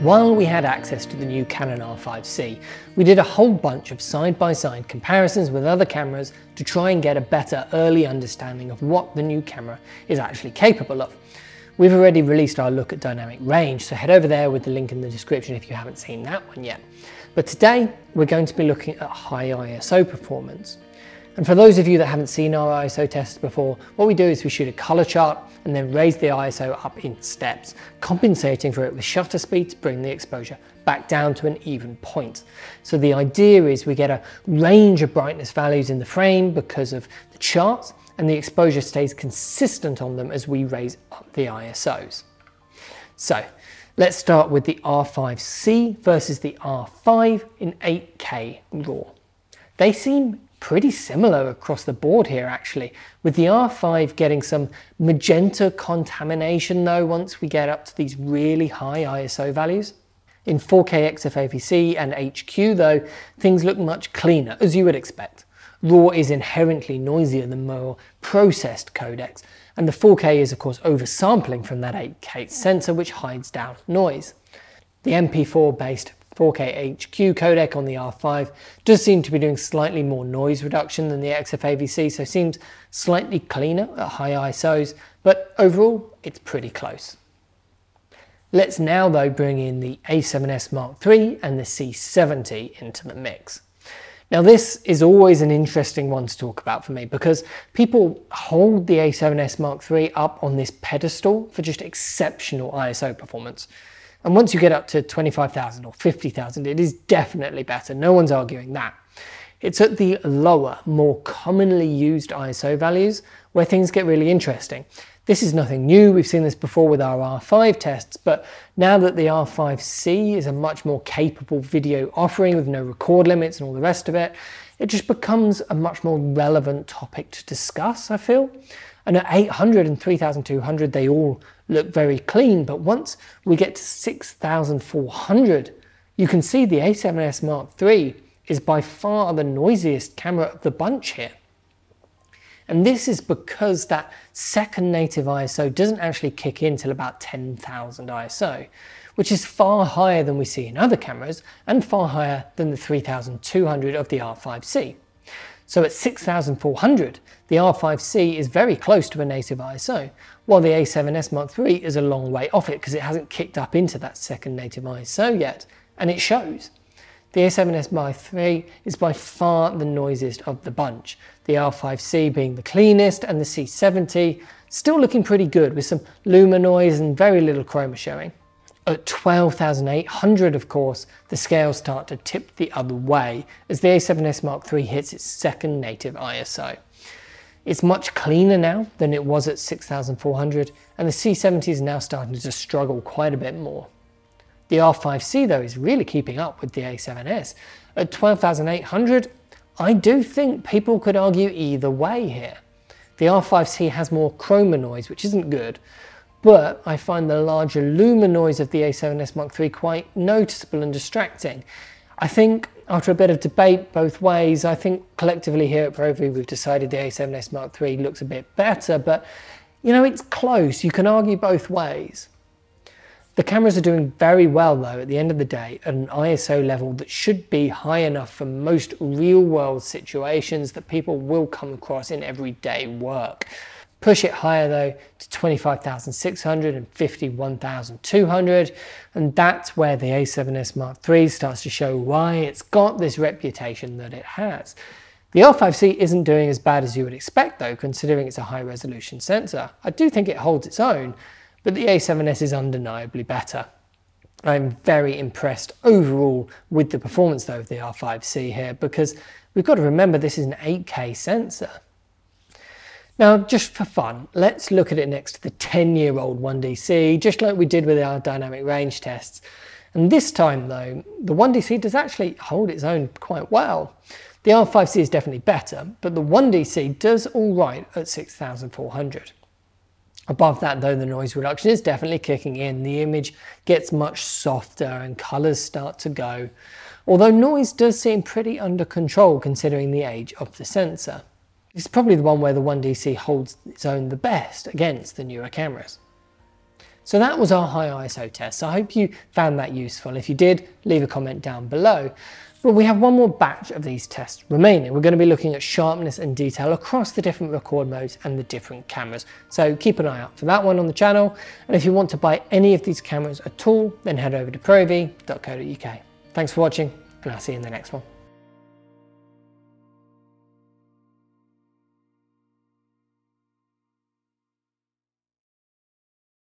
While we had access to the new Canon R5c, we did a whole bunch of side-by-side comparisons with other cameras to try and get a better early understanding of what the new camera is actually capable of. We've already released our look at dynamic range, so head over there with the link in the description if you haven't seen that one yet. But today, we're going to be looking at high ISO performance. And for those of you that haven't seen our ISO tests before, what we do is we shoot a color chart and then raise the ISO up in steps, compensating for it with shutter speed to bring the exposure back down to an even point. So the idea is we get a range of brightness values in the frame because of the charts, and the exposure stays consistent on them as we raise up the ISOs. So let's start with the R5c versus the R5 in 8K RAW. They seem pretty similar across the board here actually, with the R5 getting some magenta contamination though once we get up to these really high ISO values. In 4K XFAVC and HQ though, things look much cleaner, as you would expect. RAW is inherently noisier than more processed codecs, and the 4K is of course oversampling from that 8K sensor which hides down noise. The MP4 based 4K HQ codec on the R5 does seem to be doing slightly more noise reduction than the XFAVC, so seems slightly cleaner at high ISOs, but overall it's pretty close. Let's now though bring in the A7s Mark III and the C70 into the mix. Now this is always an interesting one to talk about for me because people hold the A7s Mark III up on this pedestal for just exceptional ISO performance. And once you get up to 25,000 or 50,000, it is definitely better. No one's arguing that. It's at the lower, more commonly used ISO values where things get really interesting. This is nothing new. We've seen this before with our R5 tests, but now that the R5c is a much more capable video offering with no record limits and all the rest of it, it just becomes a much more relevant topic to discuss, I feel. And at 800 and 3200, they all look very clean, but once we get to 6400, you can see the A7s Mark III is by far the noisiest camera of the bunch here. And this is because that second native ISO doesn't actually kick in till about 10,000 ISO, which is far higher than we see in other cameras and far higher than the 3200 of the R5c. So at 6400, the R5c is very close to a native ISO, while the A7s Mark III is a long way off it because it hasn't kicked up into that second native ISO yet, and it shows. The A7s Mark III is by far the noisiest of the bunch, the R5c being the cleanest and the C70 still looking pretty good with some luma noise and very little chroma showing. At 12,800, of course, the scales start to tip the other way as the A7s Mark III hits its second native ISO. It's much cleaner now than it was at 6,400, and the C70 is now starting to struggle quite a bit more. The R5c though is really keeping up with the A7s. At 12,800, I do think people could argue either way here. The R5c has more chroma noise, which isn't good, but I find the larger luma noise of the A7s Mark III quite noticeable and distracting. I think after a bit of debate both ways, I think collectively here at Proav we've decided the A7s Mark III looks a bit better, but you know, it's close, you can argue both ways. The cameras are doing very well though at the end of the day at an ISO level that should be high enough for most real world situations that people will come across in everyday work. Push it higher though to 25,600 and 51,200, and that's where the A7s Mark III starts to show why it's got this reputation that it has. The R5c isn't doing as bad as you would expect though, considering it's a high resolution sensor. I do think it holds its own, but the A7s is undeniably better. I'm very impressed overall with the performance though of the R5c here, because we've got to remember this is an 8K sensor. Now, just for fun, let's look at it next to the 10-year-old 1DC, just like we did with our dynamic range tests. And this time though, the 1DC does actually hold its own quite well. The R5c is definitely better, but the 1DC does all right at 6,400. Above that though, the noise reduction is definitely kicking in. The image gets much softer and colors start to go, although noise does seem pretty under control considering the age of the sensor. It's probably the one where the 1DC holds its own the best against the newer cameras. So that was our high ISO test. So I hope you found that useful. If you did, leave a comment down below. But we have one more batch of these tests remaining. We're going to be looking at sharpness and detail across the different record modes and the different cameras. So keep an eye out for that one on the channel. And if you want to buy any of these cameras at all, then head over to proav.co.uk. Thanks for watching, and I'll see you in the next one.